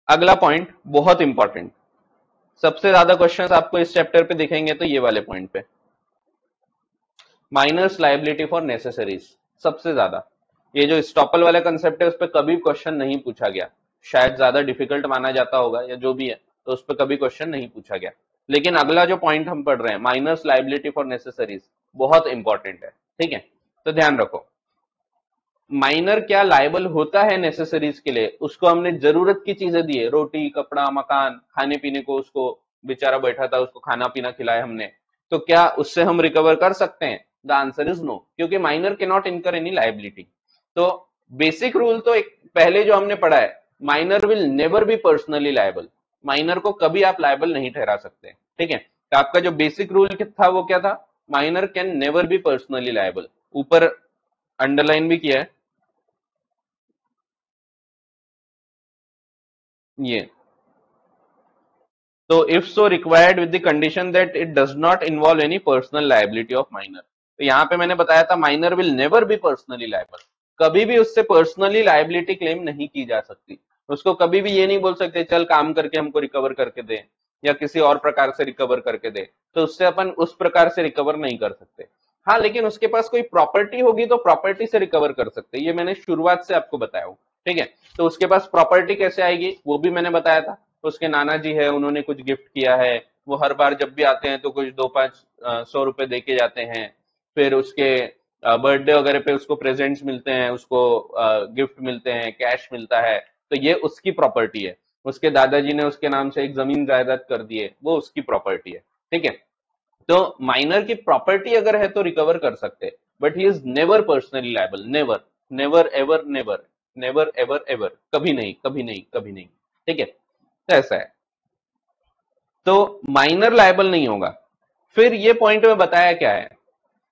अगला पॉइंट बहुत इंपॉर्टेंट, सबसे ज्यादा क्वेश्चंस आपको इस चैप्टर पे दिखेंगे तो ये वाले पॉइंट पे, माइनर्स लायबिलिटी फॉर नेसेसरीज। सबसे ज्यादा ये जो स्टॉपल वाला कंसेप्ट है उस पर कभी क्वेश्चन नहीं पूछा गया, शायद ज्यादा डिफिकल्ट माना जाता होगा या जो भी है, तो उस पर कभी क्वेश्चन नहीं पूछा गया। लेकिन अगला जो पॉइंट हम पढ़ रहे हैं, माइनर्स लायबिलिटी फॉर नेसेसरीज, बहुत इंपॉर्टेंट है। ठीक है, तो ध्यान रखो, माइनर क्या लायबल होता है नेसेसरीज के लिए, उसको हमने जरूरत की चीजें दी है, रोटी कपड़ा मकान खाने पीने को, उसको बेचारा बैठा था उसको खाना पीना खिलाया हमने, तो क्या उससे हम रिकवर कर सकते हैं? द आंसर इज नो, क्योंकि माइनर के नॉट इनकर एनी लायबिलिटी। तो बेसिक रूल तो एक पहले जो हमने पढ़ा है, minor will never be personally liable, minor को कभी आप लायबल नहीं ठहरा सकते। ठीक है, तो आपका जो बेसिक रूल था वो क्या था? Minor can never be personally liable, ऊपर अंडरलाइन भी किया है ये। तो if so required with the condition that it does not involve any personal liability of minor. तो यहां पे मैंने बताया था minor will never be personally liable, कभी भी उससे पर्सनली लायबिलिटी क्लेम नहीं की जा सकती। उसको कभी भी ये नहीं बोल सकते चल काम करके हमको रिकवर करके दे, या किसी और प्रकार से रिकवर करके दे, तो उससे अपन उस प्रकार से रिकवर नहीं कर सकते। हाँ, लेकिन उसके पास कोई प्रॉपर्टी होगी तो प्रॉपर्टी से रिकवर कर सकते, ये मैंने शुरुआत से आपको बताया हूं। ठीक है, तो उसके पास प्रॉपर्टी कैसे आएगी वो भी मैंने बताया था। उसके नाना जी है, उन्होंने कुछ गिफ्ट किया है, वो हर बार जब भी आते हैं तो कुछ 2-5 100 रुपए दे के जाते हैं। फिर उसके बर्थडे वगैरह पे उसको प्रेजेंट्स मिलते हैं, उसको गिफ्ट मिलते हैं, कैश मिलता है, तो ये उसकी प्रॉपर्टी है। उसके दादाजी ने उसके नाम से एक जमीन जायदाद कर दी है, वो उसकी प्रॉपर्टी है। ठीक है, तो माइनर की प्रॉपर्टी अगर है तो रिकवर कर सकते हैं, but he is never personally liable, never, never ever never, never ever ever, कभी नहीं कभी नहीं कभी नहीं। ठीक है, तो ऐसा है, तो माइनर लायबल नहीं होगा। फिर ये पॉइंट में बताया क्या है?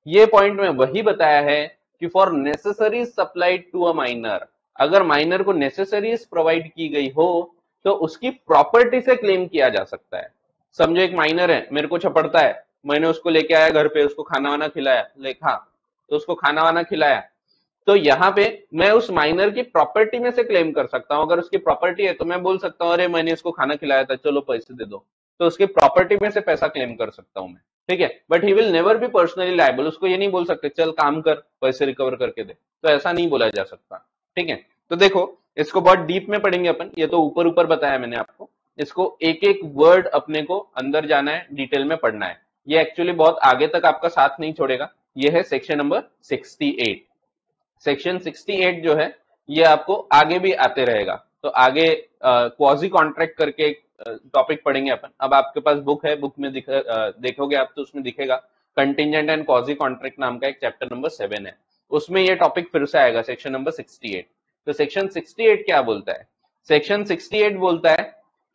ये पॉइंट में वही बताया है कि for necessaries supplied to a minor, अगर माइनर को नेसेसरीज प्रोवाइड की गई हो तो उसकी प्रॉपर्टी से क्लेम किया जा सकता है। समझो एक माइनर है, मेरे को छपड़ता है, मैंने उसको लेके आया घर पे, उसको खाना वाना खिलाया, हाँ, तो उसको खाना वाना खिलाया, तो यहाँ पे मैं उस माइनर की प्रॉपर्टी में से क्लेम कर सकता हूं। अगर उसकी प्रॉपर्टी है तो मैं बोल सकता हूँ अरे मैंने इसको खाना खिलाया था, चलो पैसे दे दो, तो उसकी प्रॉपर्टी में से पैसा क्लेम कर सकता हूं मैं। ठीक है, but he will never be personally liable, उसको ये नहीं बोल सकते चल काम कर पैसे रिकवर करके दे, तो ऐसा नहीं बोला जा सकता। ठीक है, तो देखो इसको बहुत डीप में पढ़ेंगे अपन, ये तो ऊपर ऊपर बताया मैंने आपको, इसको एक एक वर्ड अपने को अंदर जाना है, डिटेल में पढ़ना है। ये एक्चुअली बहुत आगे तक आपका साथ नहीं छोड़ेगा। ये है सेक्शन नंबर 68। सेक्शन 68 जो है ये आपको आगे भी आते रहेगा, तो आगे क्वाजी कॉन्ट्रैक्ट करके एक टॉपिक पढ़ेंगे अपन। अब आपके पास बुक है, बुक में देखोगे आप तो उसमें दिखेगा कंटिजेंट एंड क्वाजी कॉन्ट्रैक्ट नाम का एक चैप्टर नंबर 7 है, उसमें ये टॉपिक फिर से आएगा, सेक्शन नंबर 68। तो सेक्शन 68 क्या बोलता है? सेक्शन 68 बोलता है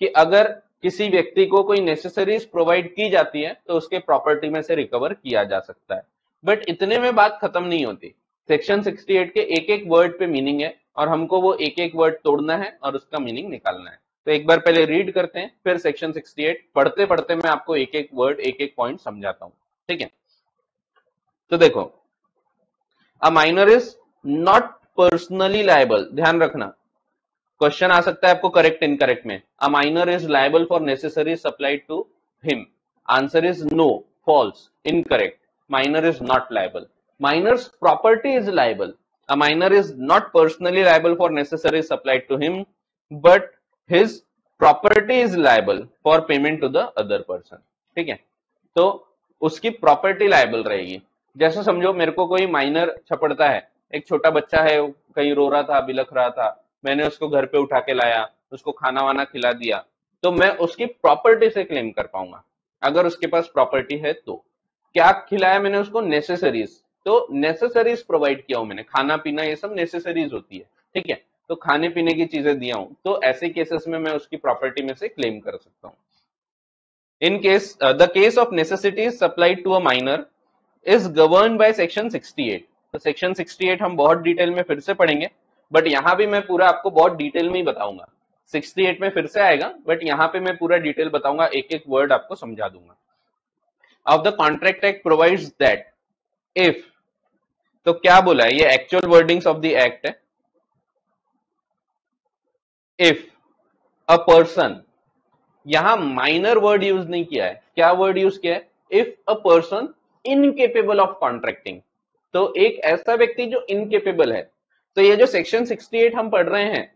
कि अगर किसी व्यक्ति को कोई नेसेसरीज प्रोवाइड की जाती है तो उसके प्रॉपर्टी में से रिकवर किया जा सकता है। बट इतने में बात खत्म नहीं होती, सेक्शन 68 के एक एक वर्ड पे मीनिंग है और हमको वो एक एक वर्ड तोड़ना है और उसका मीनिंग निकालना है। तो एक बार पहले रीड करते हैं, फिर सेक्शन 68 पढ़ते पढ़ते मैं आपको एक एक वर्ड एक एक पॉइंट समझाता हूं। ठीक है, तो देखो, a minor is not personally liable, ध्यान रखना, क्वेश्चन आ सकता है आपको करेक्ट इनकरेक्ट में। A minor is liable for necessary supplied to him, answer is no, false, incorrect, minor is not liable. Minor's property is liable, a minor is not personally liable for necessary supplied to him, but his property is liable for payment to the other person. ठीक है, तो उसकी property liable रहेगी। जैसे समझो मेरे को कोई माइनर छपड़ता है, एक छोटा बच्चा है, कहीं रो रहा था बिलख रहा था, मैंने उसको घर पे उठा के लाया, उसको खाना वाना खिला दिया, तो मैं उसकी प्रॉपर्टी से क्लेम कर पाऊंगा अगर उसके पास प्रॉपर्टी है तो। क्या खिलाया मैंने उसको? नेसेसरीज, तो नेसेसरीज प्रोवाइड किया हूं मैंने, खाना पीना ये सब नेसेसरीज होती है। ठीक है, तो खाने पीने की चीजें दिया हूं, तो ऐसे केसेस में मैं उसकी प्रॉपर्टी में से क्लेम कर सकता हूं। In case the case of necessity supplied to a minor is governed by section 68। तो सेक्शन 68 हम बहुत डिटेल में फिर से पढ़ेंगे, बट यहां भी मैं पूरा आपको बहुत डिटेल में ही बताऊंगा। 68 में फिर से आएगा, बट यहां पे मैं पूरा डिटेल बताऊंगा, एक एक वर्ड आपको समझा दूंगा। Of the contract act provides that if, तो क्या बोला है? ये actual wordings of the act है। इफ अ पर्सन, यहां माइनर वर्ड यूज नहीं किया है, क्या वर्ड यूज किया है? If a person incapable of contracting, तो एक ऐसा व्यक्ति जो इनकेपेबल है। तो ये जो सेक्शन 68 हम पढ़ रहे हैं,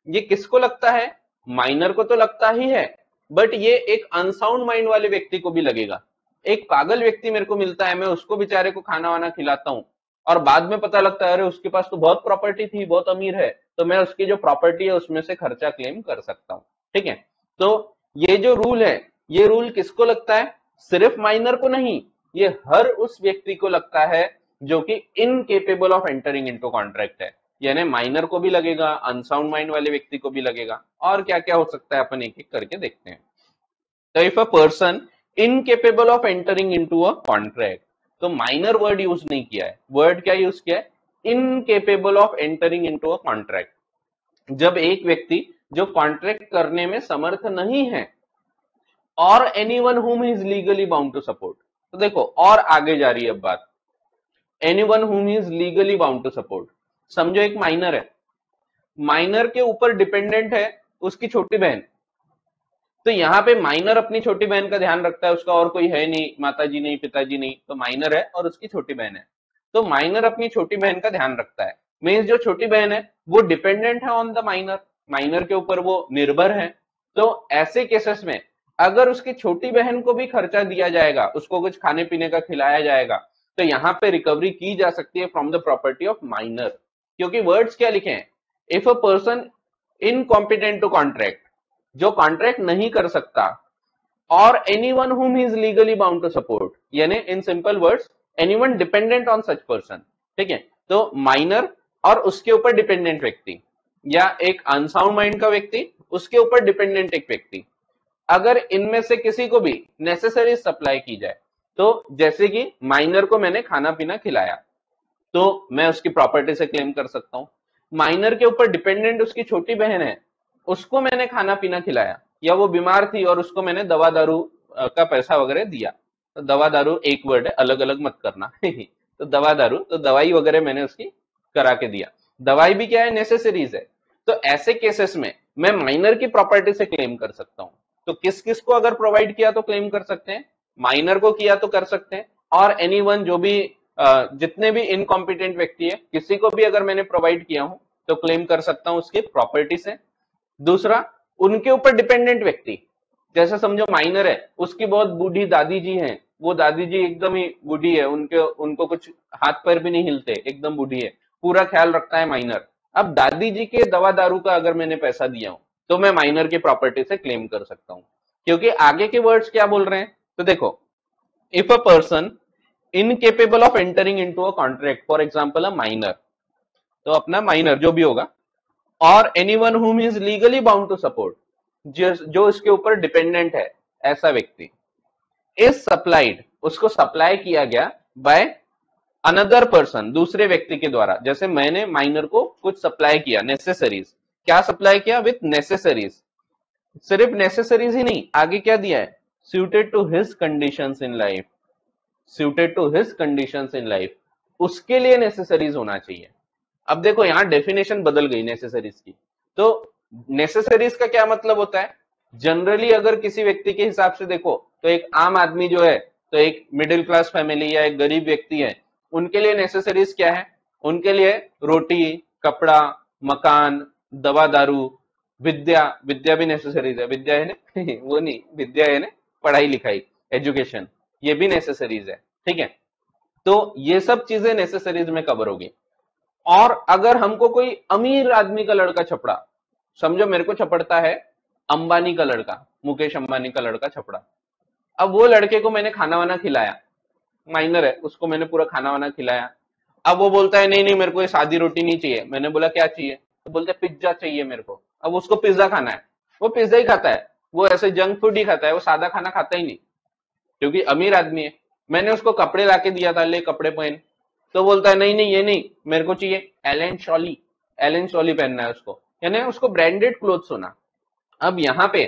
ये किसको लगता है? माइनर को तो लगता ही है, बट ये एक अनसाउंड माइंड वाले व्यक्ति को भी लगेगा। एक पागल व्यक्ति मेरे को मिलता है, मैं उसको बेचारे को खाना वाना खिलाता हूँ, और बाद में पता लगता है अरे उसके पास तो बहुत प्रॉपर्टी थी, बहुत अमीर है, तो मैं उसकी जो प्रॉपर्टी है उसमें से खर्चा क्लेम कर सकता हूँ। ठीक है, तो ये जो रूल है, ये रूल किसको लगता है? सिर्फ माइनर को नहीं, ये हर उस व्यक्ति को लगता है जो कि incapable of entering into contract है। यानी माइनर को भी लगेगा, अनसाउंड माइंड वाले व्यक्ति को भी लगेगा, और क्या क्या हो सकता है अपन एक एक करके देखते हैं। तो if a person incapable of entering into a contract, तो माइनर वर्ड यूज नहीं किया है, वर्ड क्या यूज किया है? Incapable of entering into a contract. जब एक व्यक्ति जो कॉन्ट्रैक्ट करने में समर्थ नहीं है, और anyone whom is legally bound to support, तो देखो और आगे जा रही है अब बात, anyone whom is legally bound to support. समझो एक माइनर है, माइनर के ऊपर डिपेंडेंट है उसकी छोटी बहन, तो यहाँ पे माइनर अपनी छोटी बहन का ध्यान रखता है, उसका और कोई है नहीं, माताजी नहीं, पिताजी नहीं, तो माइनर है और उसकी छोटी बहन है। तो माइनर अपनी छोटी बहन का ध्यान रखता है, मीन्स जो छोटी बहन है वो डिपेंडेंट है ऑन द माइनर, माइनर के ऊपर वो निर्भर है। तो ऐसे केसेस में अगर उसकी छोटी बहन को भी खर्चा दिया जाएगा, उसको कुछ खाने पीने का खिलाया जाएगा, तो यहाँ पे रिकवरी की जा सकती है from the property of minor, क्योंकि वर्ड्स क्या लिखे हैं? If a person incompetent to contract, जो कॉन्ट्रैक्ट नहीं कर सकता, और anyone whom is legally bound to support, यानी in simple words anyone dependent on such person. ठीक है, तो माइनर और उसके ऊपर डिपेंडेंट व्यक्ति, या एक अनसाउंड माइंड का व्यक्ति, उसके ऊपर डिपेंडेंट एक व्यक्ति, अगर इनमें से किसी को भी नेसेसरी सप्लाई की जाए, तो जैसे कि माइनर को मैंने खाना पीना खिलाया, तो मैं उसकी प्रॉपर्टी से क्लेम कर सकता हूं। माइनर के ऊपर डिपेंडेंट उसकी छोटी बहन है, उसको मैंने खाना पीना खिलाया, या वो बीमार थी और उसको मैंने दवा दारू का पैसा वगैरह दिया, तो दवा दारू एक वर्ड है, अलग अलग मत करना तो दवा दारू, तो दवाई वगैरह मैंने उसकी करा के दिया, दवाई भी क्या है? नेसेसरीज है। तो ऐसे केसेस में मैं माइनर की प्रॉपर्टी से क्लेम कर सकता हूं। तो किस किस को अगर प्रोवाइड किया तो क्लेम कर सकते हैं? माइनर को किया तो कर सकते हैं, और एनीवन जो भी जितने भी इनकॉम्पिटेंट व्यक्ति है, किसी को भी अगर मैंने प्रोवाइड किया हूं तो क्लेम कर सकता हूं उसकी प्रॉपर्टी से। दूसरा, उनके ऊपर डिपेंडेंट व्यक्ति, जैसे समझो माइनर है, उसकी बहुत बूढ़ी दादी जी हैं, वो दादी जी एकदम ही बूढ़ी है, उनको कुछ हाथ पैर भी नहीं हिलते, एकदम बूढ़ी है, पूरा ख्याल रखता है माइनर। अब दादी जी के दवा दारू का अगर मैंने पैसा दिया हूं, तो मैं माइनर की प्रॉपर्टी से क्लेम कर सकता हूं, क्योंकि आगे के वर्ड्स क्या बोल रहे हैं? तो देखो, if a person incapable of entering into a contract, for example a minor, तो अपना माइनर जो भी होगा, और anyone whom is legally bound to support, जो इसके ऊपर डिपेंडेंट है, ऐसा व्यक्ति इज सप्लाइड, उसको सप्लाई किया गया बाय अनदर पर्सन, दूसरे व्यक्ति के द्वारा। जैसे मैंने माइनर को कुछ सप्लाई किया, नेसेसरीज, क्या सप्लाई किया? विथ नेसेसरीज, सिर्फ नेसेसरीज ही नहीं, आगे क्या दिया है? suited to his conditions in life, suited to his conditions in life, उसके लिए नेसेसरीज होना चाहिए। अब देखो यहां डेफिनेशन बदल गई नेसेसरीज की। तो नेसेसरीज का क्या मतलब होता है? जनरली अगर किसी व्यक्ति के हिसाब से देखो, तो एक आम आदमी जो है, तो एक मिडिल क्लास फैमिली या एक गरीब व्यक्ति है, उनके लिए नेसेसरीज क्या है? उनके लिए रोटी, कपड़ा, मकान, दवा दारू, विद्या, विद्या भी नेसेसरीज है, विद्या है ना वो नहीं, विद्या है ना, पढ़ाई लिखाई, एजुकेशन, ये भी नेसेसरीज है। ठीक है, तो ये सब चीजें नेसेसरीज में कवर होगी। और अगर हमको कोई अमीर आदमी का लड़का छपड़ा, समझो मेरे को छपड़ता है अंबानी का लड़का, मुकेश अंबानी का लड़का छपड़ा, अब वो लड़के को मैंने खाना वाना खिलाया, माइनर है, उसको मैंने पूरा खाना वाना खिलाया, अब वो बोलता है नहीं नहीं मेरे को ये सादी रोटी नहीं चाहिए, मैंने बोला क्या चाहिए? तो बोलते पिज्जा चाहिए मेरे को, अब उसको पिज्जा खाना है, वो पिज्जा ही खाता है, वो ऐसे जंक फूड ही खाता है, वो सादा खाना खाता ही नहीं, क्योंकि अमीर आदमी है। मैंने उसको कपड़े लाके दिया था, ले कपड़े पहन, तो बोलता है नहीं नहीं ये नहीं, मेरे को चाहिए एलन शॉली, एलन शॉली पहनना है उसको, यानी उसको ब्रांडेड क्लोथ्स होना। अब यहाँ पे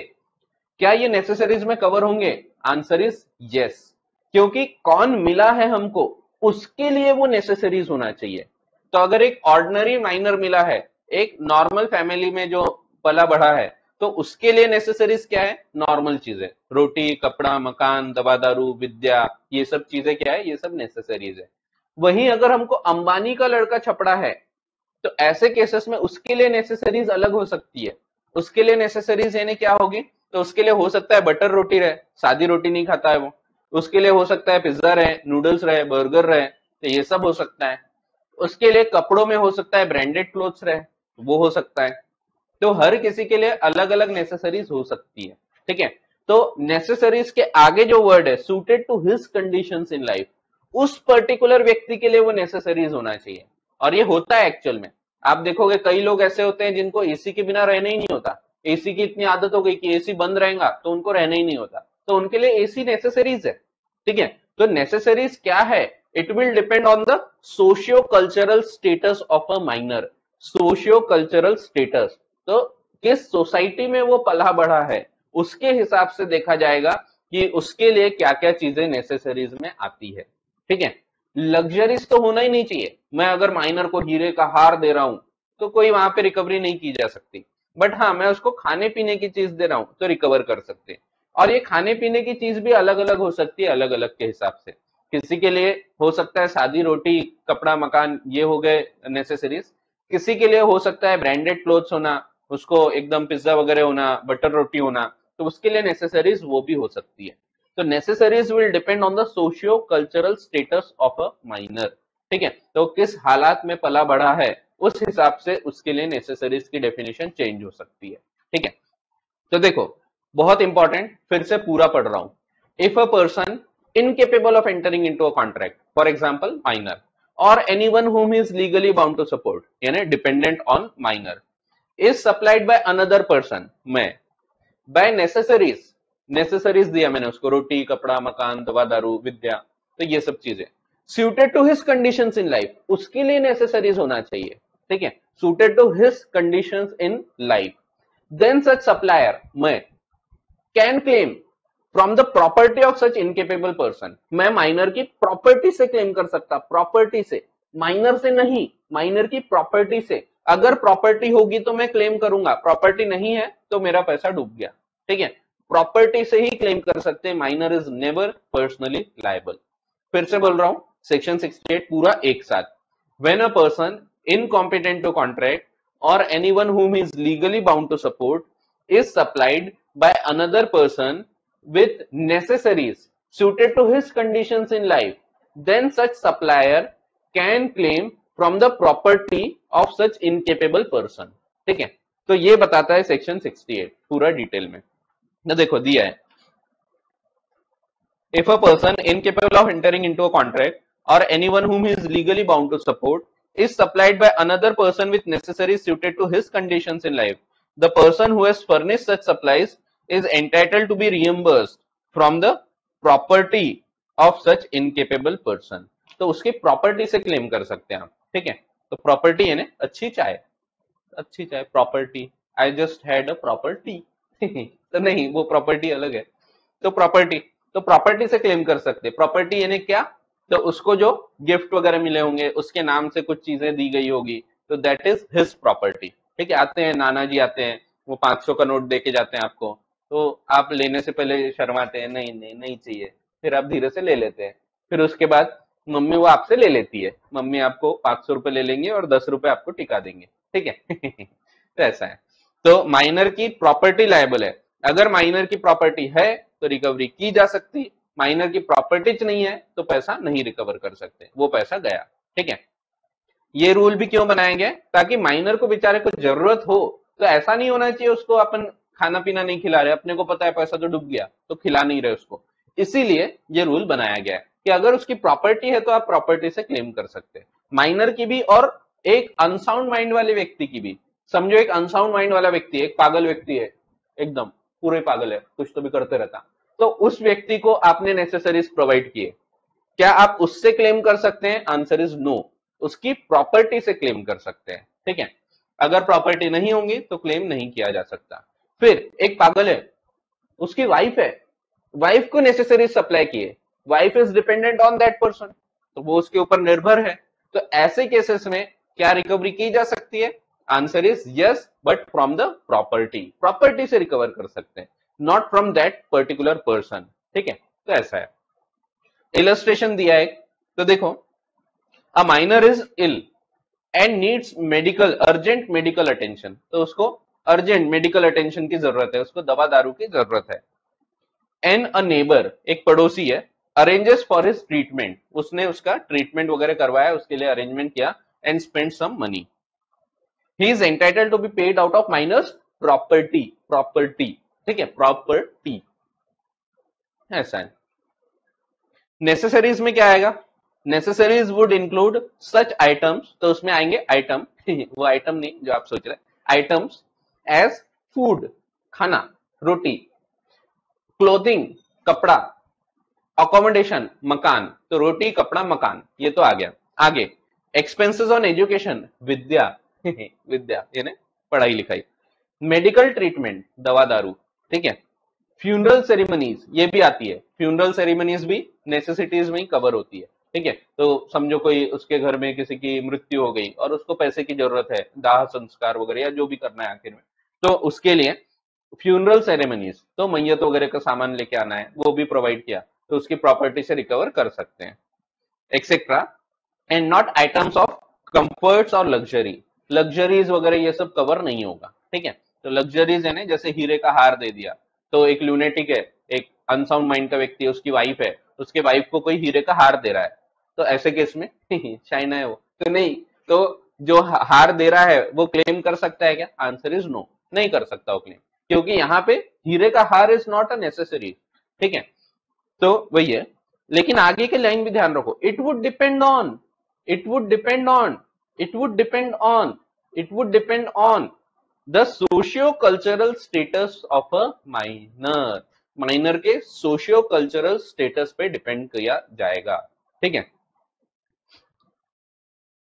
क्या ये नेसेसरीज में कवर होंगे? आंसर इज यस, क्योंकि कौन मिला है हमको, उसके लिए वो नेसेसरीज होना चाहिए। तो अगर एक ऑर्डिनरी माइनर मिला है, एक नॉर्मल फैमिली में जो पला बढ़ा है, तो उसके लिए नेसेसरीज क्या है? नॉर्मल चीजें, रोटी, कपड़ा, मकान, दवा दारू, विद्या, ये सब चीजें क्या है? ये सब नेसेसरीज है। वहीं अगर हमको अंबानी का लड़का छपड़ा है तो ऐसे केसेस में उसके लिए नेसेसरीज अलग हो सकती है। उसके लिए नेसेसरीज यानी क्या होगी? तो उसके लिए हो सकता है बटर रोटी रहे, सादी रोटी नहीं खाता है वो। उसके लिए हो सकता है पिज्जा रहे, नूडल्स रहे, बर्गर रहे, तो ये सब हो सकता है। उसके लिए कपड़ों में हो सकता है ब्रांडेड क्लोथ्स रहे, वो हो सकता है। तो हर किसी के लिए अलग अलग नेसेसरीज हो सकती है, ठीक है। तो नेसेसरीज के आगे जो वर्ड है suited to his conditions in life, उस पर्टिकुलर व्यक्ति के लिए वो नेसेसरीज होना चाहिए। और ये होता है एक्चुअल में। आप देखोगे कई लोग ऐसे होते हैं जिनको एसी के बिना रहना ही नहीं होता, एसी की इतनी आदत हो गई कि एसी बंद रहेगा तो उनको रहना ही नहीं होता, तो उनके लिए एसी नेसेसरीज है, ठीक है। तो नेसेसरीज क्या है? It will depend on the socio cultural status of a minor. Socio cultural status, तो किस सोसाइटी में वो पला बढ़ा है उसके हिसाब से देखा जाएगा कि उसके लिए क्या क्या चीजें नेसेसरीज में आती है, ठीक है। लग्जरीज तो होना ही नहीं चाहिए। मैं अगर माइनर को हीरे का हार दे रहा हूं तो कोई वहां पे रिकवरी नहीं की जा सकती, बट हाँ मैं उसको खाने पीने की चीज दे रहा हूं तो रिकवर कर सकते हैं। और ये खाने पीने की चीज भी अलग अलग हो सकती है, अलग अलग के हिसाब से। किसी के लिए हो सकता है सादी रोटी, कपड़ा, मकान, ये हो गए नेसेसरीज। किसी के लिए हो सकता है ब्रांडेड क्लोथ्स होना, उसको एकदम पिज्जा वगैरह होना, बटर रोटी होना, तो उसके लिए नेसेसरीज वो भी हो सकती है। तो necessaries will depend on the socio cultural status of a minor, ठीक है। तो किस हालात में पला बढ़ा है उस हिसाब से उसके लिए नेसेसरीज की डेफिनेशन चेंज हो सकती है, ठीक है। तो देखो बहुत इंपॉर्टेंट, फिर से पूरा पढ़ रहा हूं। If a person incapable of entering into a contract, for example minor, और anyone whom he is legally bound to support, यानी dependent on minor, is supplied by another person, मैं, बाय नेसेसरीज, नेसेसरीज दिया मैंने उसको, रोटी, कपड़ा, मकान, दवा दारू, विद्या, तो ये सब चीजें suited to his conditions in life, उसके लिए नेसेसरीज होना चाहिए, ठीक है। suited to his conditions in life, then such supplier, मैं, can claim from the property of such incapable person, मैं माइनर की प्रॉपर्टी से क्लेम कर सकता, प्रॉपर्टी से, माइनर से नहीं, माइनर की प्रॉपर्टी से। अगर प्रॉपर्टी होगी तो मैं क्लेम करूंगा, प्रॉपर्टी नहीं है तो मेरा पैसा डूब गया, ठीक है। प्रॉपर्टी से ही क्लेम कर सकते हैं, minor is never personally liable. फिर से बोल रहा हूं सेक्शन 68 पूरा एक साथ। When a person incompetent to contract or anyone whom he is legally bound to support is supplied by another person with necessaries suited to his conditions in life, then such supplier can claim from the property of such incapable person, ठीक है। तो ये बताता है section 68 पूरा detail में। ना देखो दिया है, if a person incapable of entering into a contract or anyone whom he is legally bound to support is supplied by another person with necessaries suited to his conditions in life, the person who has furnished such supplies is entitled to be reimbursed from the property of such incapable person। तो उसकी property से claim कर सकते हैं आप, ठीक है। तो प्रॉपर्टी है ना, अच्छी चाय, अच्छी चाय, property, I just had a property तो नहीं, वो प्रॉपर्टी अलग है। तो प्रॉपर्टी, तो प्रॉपर्टी से क्लेम कर सकते। प्रॉपर्टी यानी क्या? तो उसको जो गिफ्ट वगैरह मिले होंगे, उसके नाम से कुछ चीजें दी गई होगी, तो दैट इज हिज प्रॉपर्टी, ठीक है। आते हैं नाना जी, आते हैं, वो 500 का नोट दे के जाते हैं आपको, तो आप लेने से पहले शर्माते हैं, नहीं नहीं नहीं चाहिए, फिर आप धीरे से ले लेते हैं। फिर उसके बाद मम्मी वो आपसे ले लेती है, मम्मी आपको 500 रुपए ले लेंगे और 10 रुपए आपको टिका देंगे, ठीक है तो ऐसा है। तो माइनर की प्रॉपर्टी लायबल है। अगर माइनर की प्रॉपर्टी है तो रिकवरी की जा सकती, माइनर की प्रॉपर्टी नहीं है तो पैसा नहीं रिकवर कर सकते, वो पैसा गया, ठीक है। ये रूल भी क्यों बनाए गए? ताकि माइनर को बेचारे को जरूरत हो तो ऐसा नहीं होना चाहिए उसको अपन खाना पीना नहीं खिला रहे, अपने को पता है पैसा तो डूब गया तो खिला नहीं रहे उसको, इसीलिए ये रूल बनाया गया है कि अगर उसकी प्रॉपर्टी है तो आप प्रॉपर्टी से क्लेम कर सकते हैं, माइनर की भी और एक अनसाउंड माइंड वाले व्यक्ति की भी। समझो एक अनसाउंड माइंड वाला व्यक्ति है, एक पागल व्यक्ति है, एकदम पूरे पागल है, कुछ तो भी करते रहता, तो उस व्यक्ति को आपने नेसेसरीज प्रोवाइड किए, क्या आप उससे क्लेम कर सकते हैं? आंसर इज नो, उसकी प्रॉपर्टी से क्लेम कर सकते हैं, ठीक है। अगर प्रॉपर्टी नहीं होंगी तो क्लेम नहीं किया जा सकता। फिर एक पागल है, उसकी वाइफ है, वाइफ को नेसेसरी सप्लाई किए, wife is dependent on that person, तो वो उसके ऊपर निर्भर है, तो ऐसे केसेस में क्या रिकवरी की जा सकती है? Answer is yes, but from the property, property से रिकवर कर सकते हैं, not from that particular person. ठीक है, तो ऐसा है। इलस्ट्रेशन दिया है, तो देखो, a minor is ill and needs medical urgent medical attention, तो उसको अर्जेंट मेडिकल अटेंशन की जरूरत है, उसको दवा दारू की जरूरत है। एन अ नेबर, एक पड़ोसी है, अरेंजेस फॉर हिज ट्रीटमेंट, उसने उसका ट्रीटमेंट वगैरह करवाया, उसके लिए अरेंजमेंट किया, and spend some money, he is entitled to be paid out of minors property, property, ठीक है, प्रॉपर्टी, ऐसा है। नेसेसरीज में क्या आएगा, necessaries would include such items, तो उसमें आएंगे आइटम वो आइटम नहीं जो आप सोच रहे हैं, आइटम्स एज फूड, खाना, रोटी, क्लोथिंग, कपड़ा, अकोमोडेशन, मकान, तो रोटी कपड़ा मकान, ये तो आ गया। आगे एक्सपेंसेस ऑन एजुकेशन, विद्या विद्या यानी पढ़ाई लिखाई, मेडिकल ट्रीटमेंट, दवा दारू, ठीक है, फ्यूनरल सेरेमनीज, ये भी आती है, फ्यूनरल सेरेमनीज भी नेसेसिटीज में ही कवर होती है। ठीक है, तो समझो कोई उसके घर में किसी की मृत्यु हो गई और उसको पैसे की जरूरत है, दाह संस्कार वगैरह या जो भी करना है आखिर में, तो उसके लिए फ्यूनरल सेरेमनीज, तो मैयत वगैरह का सामान लेके आना है, वो भी प्रोवाइड किया, तो उसकी प्रॉपर्टी से रिकवर कर सकते हैं, etcetera. And not items of comforts और लग्जरी, लग्जरीज वगैरह ये सब कवर नहीं होगा। ठीक है, तो लग्जरीज है ना, जैसे हीरे का हार दे दिया, तो एक ल्यूनेटिक है, एक अनसाउंड माइंड का व्यक्ति है, उसकी वाइफ है, उसके वाइफ को कोई हीरे का हार दे रहा है, तो ऐसे केस में चाइना है वो, तो नहीं, तो जो हार दे रहा है वो क्लेम कर सकता है क्या, आंसर इज नो, नहीं कर सकता वो क्लेम, क्योंकि यहाँ पे हीरे का हार इज नॉट अ नेसेसरी। ठीक है, तो वही है, लेकिन आगे के लाइन भी ध्यान रखो, it would depend on, it would depend on, it would depend on, it would depend on the socio cultural status of a minor, minor के सोशियो कल्चरल स्टेटस पे डिपेंड किया जाएगा। ठीक है,